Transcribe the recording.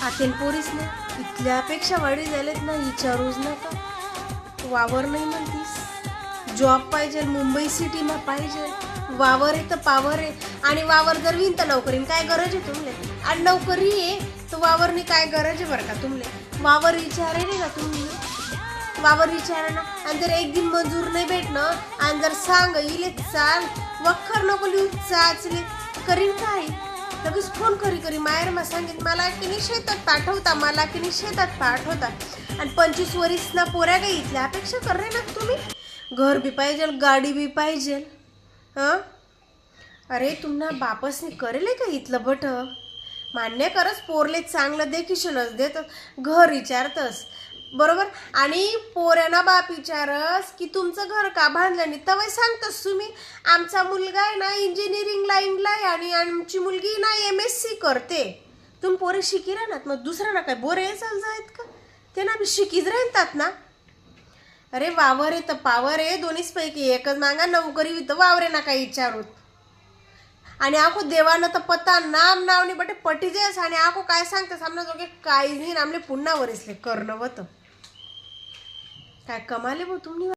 आतेन पोरीस ना इथल्यापेक्षा वाढी झालेत ना, विचारूच नका. वावर नाही म्हणतीस, जॉब पाहिजे, मुंबई सिटीमा पाहिजे, वावर आहे तर पावर आहे. आणि वावर जर विन तर नोकरीन काय गरज आहे तुमले? आणि नोकरी आहे तर वावरनी काय गरज आहे बरं का तुमले? वावर विचारे नाही का तुम्ही? वावर विचारा ना. आणि जर एक दिन मंजूर नाही भेटणं आणि जर सांग इले चाल वखर नको लिहू चाचले करीन काय? लगेच फोन करी मायर मा सांगेन मला की नाही शेतात पाठवता, मला की नाही शेतात पाठवता. आणि 25 वर्ष ना पोऱ्या काही इथल्या अपेक्षा कर रे ना तुम्ही. घर बी पाहिजे, गाडी बी पाहिजे. हां अरे तुम्हाला बापसनी करेल का इथलं बट? मान्य करस पोरले चांगलं देखीशलच देत, घर विचारतस बरोबर. आणि पोऱ्यांना बाप विचारस की तुमचं घर का बांधलं नाही, तवय सांगतस तुम्ही आमचा मुलगा आहे ना इंजिनिअरिंग लाईनला आहे आणि आमची मुलगी ना MSc करते. तुम्ही पोरे शिकी राहणार मग दुसरा ना काय बोरे चालत आहेत का? ते ना बी शिकीच राहतात ना. अरे वावर आहे तर पावर आहे, दोन्हीच पैकी एकच मागा. नोकरी वित वावरे ना काय विचारूत. आणि आखो देवानं तर पत्ता नाम नावनी बटे पटी जायस. आणि आखो काय सांगते सामना जोगे काही नाही आमले पुन्हा वरिसले करणं होतं. काय कमाले बो तुम्ही.